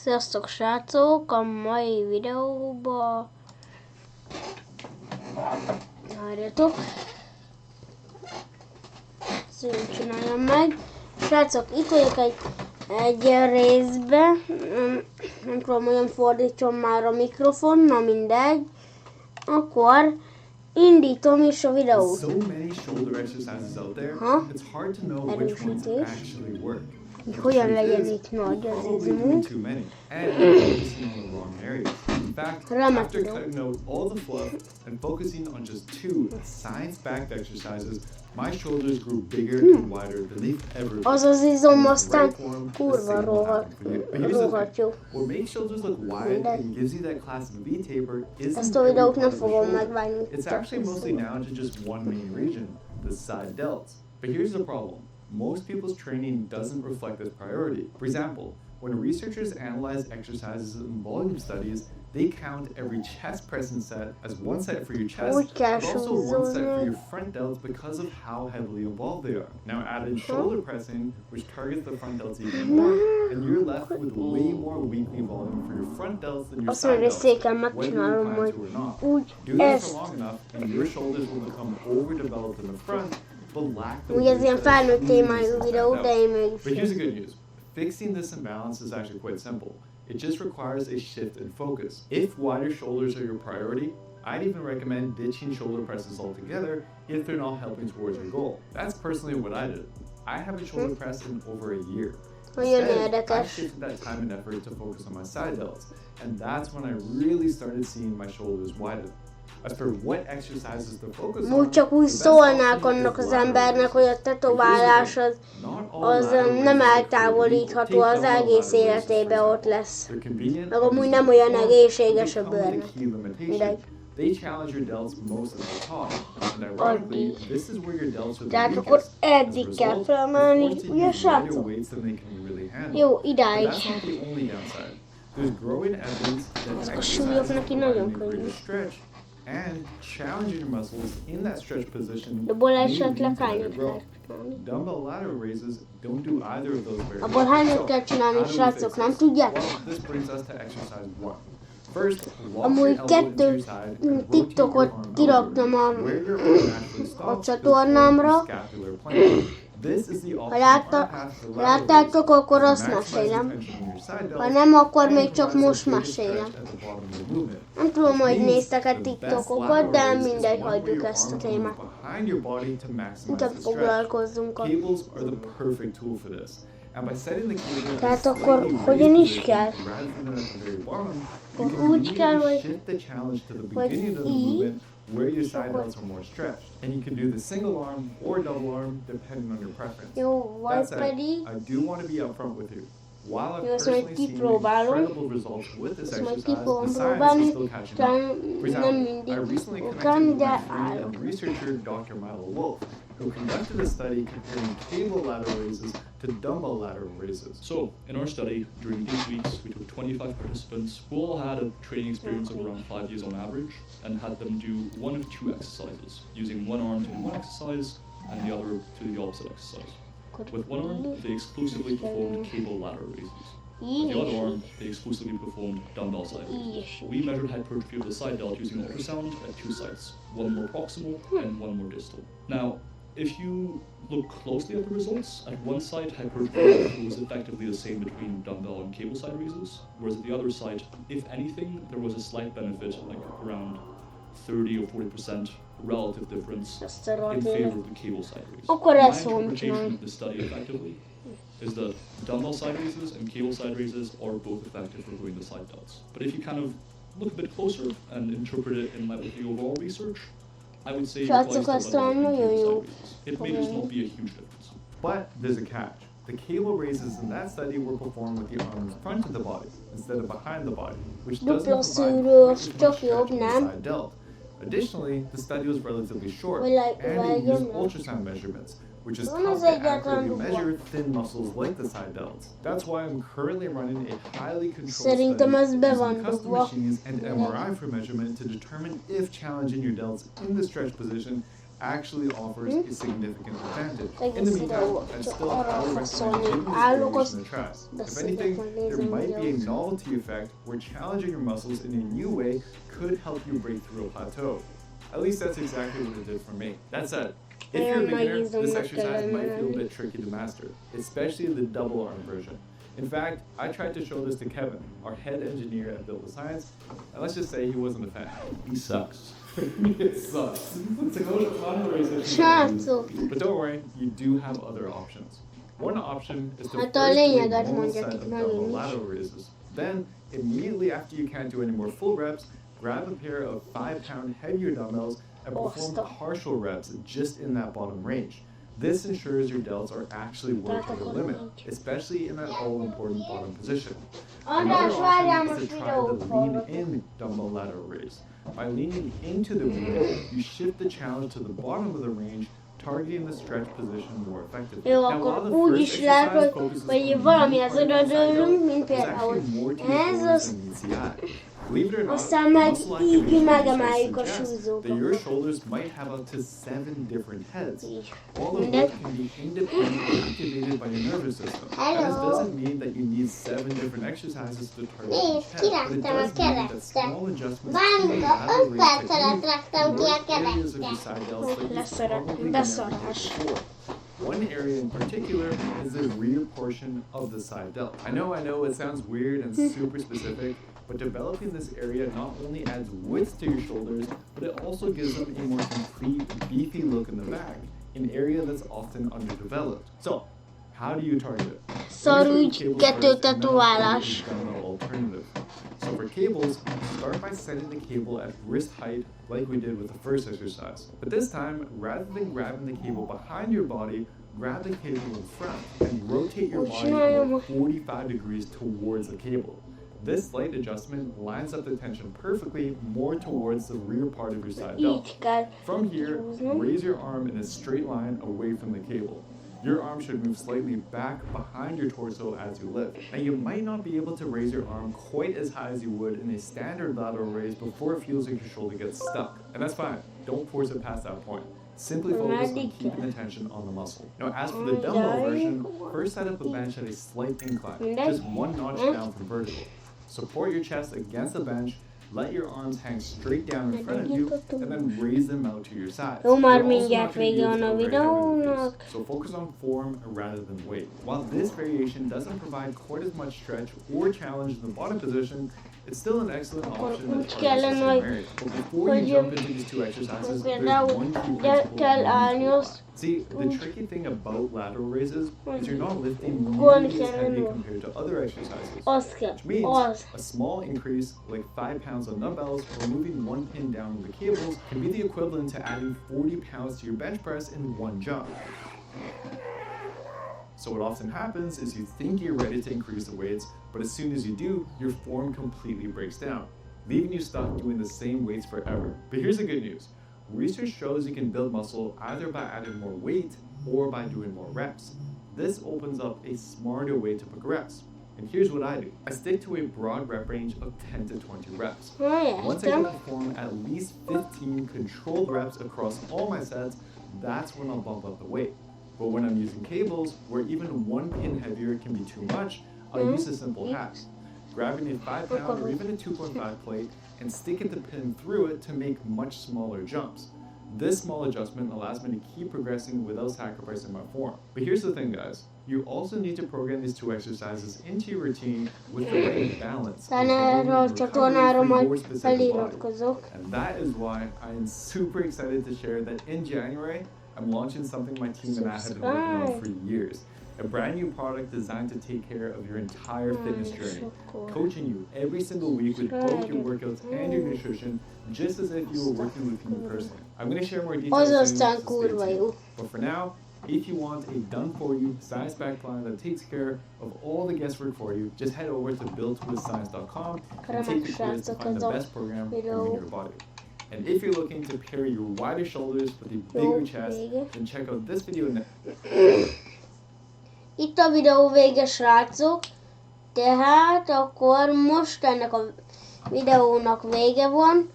Sziasztok srácok, a mai videóban várjatok, szépen csináljam meg. Srácok, itt vagyok egy részbe, nem tudom, olyan fordítson már a mikrofon, na mindegy. Akkor indítom is a videót. Erősítés. Hogyan legyen itt nagy az izmunk. Remekül. Az az izom aztán kurva rohadt jó. Ezt a videót nem fogom megvágni. It's actually mostly down to just one main region, the side delts. But here's the problem. Most people's training doesn't reflect this priority. For example, when researchers analyze exercises in volume studies, they count every chest pressing set as one set for your chest, but also one set for your front delts because of how heavily involved they are. Now add in shoulder pressing, which targets the front delts even more, and you're left with way more weekly volume for your front delts than your side delts, whether you're planning to or not. Do this for long enough, and your shoulders will become overdeveloped in the front, but lack the weight ilyen felnőtt témájú videó, de én mégis. But here's the good news. Fixing this imbalance is actually quite simple. It just requires a shift in focus. If wider shoulders are your priority, I'd even recommend ditching shoulder presses altogether if they're not helping towards your goal. That's personally what I did. I haven't shoulder pressed in over a year. Instead, I shifted that time and effort to focus on my side delts, and that's when I really started seeing my shoulders widen. As for what exercises to focus on, úgy csak úgy szólnák annak az embernek, hogy a tetoválás az nem eltávolítható, az egész életében ott lesz. Meg amúgy nem olyan egészséges a bőrnek. Mindegy. Addig. Tehát akkor eddig kell felemelni, ugye srácok? Jó, idáig. Ezek a súlyok neki nagyon könnyű. And challenging your muscles in that stretch position. Dumbbell lateral raises don't do either of those very well. Hányat kell csinálni, srácok, nem tudjátok? This brings us to exercise 1. First, amúgy 2 TikTokot kiraktam a csatornámra. Ha láttátok, akkor azt mesélem. Ha nem, akkor még csak most mesélem. Nem tudom, hogy néztek-e TikTokokat, de mindegy, hagyjuk ezt a témát. Inkább foglalkozzunk a... Tehát akkor hogyan is kell? Akkor úgy kell, hogy így. Where your side delts are more stretched. And you can do the single arm or double arm depending on your preference. That said, I do want to be upfront with you. While I've personally seen incredible results with this exercise, the science is still catching up. For example, I recently connected with my friend and researcher Dr. Milo Wolf, who conducted a study comparing cable lateral raises to dumbbell lateral raises. So, in our study, during 8 weeks, we took 25 participants who all had a training experience of around 5 years on average, and had them do one of 2 exercises, using one arm to do one exercise, and the other to do the opposite exercise. With one arm, they exclusively performed cable lateral raises. With the other arm, they exclusively performed dumbbell side raises. We measured hypertrophy of the side delt using ultrasound at 2 sites, one more proximal and one more distal. Now, if you look closely at the results, at one site, hypertrophy was effectively the same between dumbbell and cable side raises, whereas at the other site, if anything, there was a slight benefit, like around 30 or 40% relative difference in favor of the cable side raises. My interpretation of the study effectively is that dumbbell side raises and cable side raises are both effective for doing the side delts. But if you kind of look a bit closer and interpret it in light with the overall research, I would say it may just not be a huge difference. But there's a catch. The cable raises in that study were performed with the arm in front of the body instead of behind the body, which doesn't provide much stretch in the side delt. Additionally, the study was relatively short, and it used ultrasound measurements, which is tough to accurately measure thin muscles like the side delts. That's why I'm currently running a highly controlled study using custom machines and MRI for measurement to determine if challenging your delts in the stretch position actually offers a significant advantage. In Egész the meantime, videó I'd csak still arra highly fog recommend szólni, giving this állok, variation a try. If beszélek, anything, majd there nézem might be a videót. novelty effect where challenging your muscles in a new way could help you break through a plateau. At least that's exactly what it did for me. That said, if you're a beginner, this exercise might feel a bit tricky to master, especially the double arm version. In fact, I tried to show this to Kevin, our head engineer at Build with Science, and let's just say he wasn't a fan. He sucks. It sucks. To go to Srácok! But don't worry, you do have other options. One option is to Hát first a do a lényeget normal mondjátok set of nagyon dumbbell is. lateral raises. Then, immediately after you can't do any more full reps, grab a pair of 5-pound heavier dumbbells and perform partial reps just in that bottom range. This ensures your delts are actually working to the limit, especially in that all-important bottom position. Another option is to try the lean-in dumbbell lateral raise. By leaning into the range, you shift the challenge to the bottom of the range, targeting the stretch position more effectively. Jó, Now, akkor while the úgy first is lehet, exercise hogy focuses vagy on valamihez one part of the side odadőlünk, delt, mint there's például actually more to your ez shoulders az, than meets the eye. Believe it or not, aztán meg muscle így activation megemeljük a research suggests that your súlyzókat. shoulders might have up to 7 different heads. Így. All of Mindegy. which can be independently activated by your nervous system. Hello. And this doesn't mean that you need 7 different exercises to target Nézd, each head, but it kiraktam a does mean that keresztet. small adjustments to Bálika, lateral 5 raise perc alatt technique raktam ki a work areas of your keresztet. side delts that you've Leszarok, probably never beszarás. hit before. One area in particular is the rear portion of the side delt. I know it sounds weird and super specific, but developing this area not only adds width to your shoulders, but it also gives them a more complete, beefy look in the back, an area that's often underdeveloped. So, how do you target it? Szarügy, kettő tetoválás. Alternative. So for cables, start by setting the cable at wrist height like we did with the first exercise. But this time, rather than grabbing the cable behind your body, grab the cable in front and rotate your body about 45 degrees towards the cable. This slight adjustment lines up the tension perfectly more towards the rear part of your side delt. Így kell. From here, raise your arm in a straight line away from the cable. Your arm should move slightly back behind your torso as you lift. Now you might not be able to raise your arm quite as high as you would in a standard lateral raise before it feels like your shoulder gets stuck. And that's fine. Don't force it past that point. Simply focus on keeping the tension on the muscle. Now as for the dumbbell version, first set up a bench at a slight incline, just 1 notch down from vertical. Support your chest against the bench, let your arms hang straight down in front of you, and then raise them out to your sides. Jó, már You're also mindjárt not gonna be vége able van to a go very heavy with videónak. this, so focus on form rather than weight. While this variation doesn't provide quite as much stretch or challenge in the bottom position, it's still an excellent option úgy that kellene, targets the same hogy- area. But before you hogy jump into these 2 exercises, there's például one key ide principle kell you need állni, to az apply. See, the tricky thing about lateral raises is you're not lifting Gond nearly as heavy kellene. compared to other exercises. Az kell, Which means az. a small increase, like 5 pounds on dumbbells or moving 1 pin down with the cables, can be the equivalent to adding 40 pounds to your bench press in one jump. So what often happens is you think you're ready to increase the weights, but as soon as you do, your form completely breaks down, leaving you stuck doing the same weights forever. But here's the good news. Research shows you can build muscle either by adding more weight or by doing more reps. This opens up a smarter way to progress. And here's what I do. I stick to a broad rep range of 10 to 20 reps. Once I can perform at least 15 controlled reps across all my sets, that's when I'll bump up the weight. But when I'm using cables, where even 1 pin heavier can be too much, I'll use a simple hack. Grabbing a 5-pound or even a 2.5 plate and sticking the pin through it to make much smaller jumps. This small adjustment allows me to keep progressing without sacrificing my form. But here's the thing, guys. You also need to program these 2 exercises into your routine with the right balance of Talán volume erről a and csatornára recovery for your majd specific body. feliratkozok. And that is why I am super excited to share that in January, I'm launching something my team and I have been working on for years. A brand new product designed to take care of your entire fitness journey, coaching you every single week with both your workouts and your nutrition, just as if you were working with me personally. I'm going to share more details Az soon, aztán so stay kurva jó. tuned. But for now, if you want a done-for-you science-backed plan that takes care of all the guesswork for you, just head over to builtwithscience.com and take the quiz to find the best program for you and your body. And if you're looking to pair your wider shoulders with a bigger chest, then check out this video next. Itt a videó vége, srácok. Tehát akkor most ennek a videónak vége van.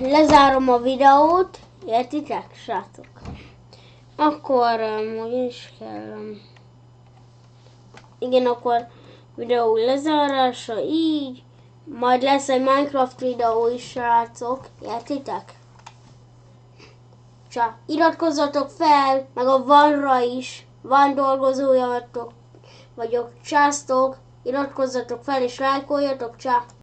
Lezárom a videót, Értitek, srácok? Akkor hogy is kell... Igen, akkor videó lezárása így. Majd lesz egy Minecraft videó is, srácok. Értitek? Csak iratkozzatok fel, meg a vanra is. Van dolgozója vagyok. Császtok. Iratkozzatok fel és lájkoljatok, csá!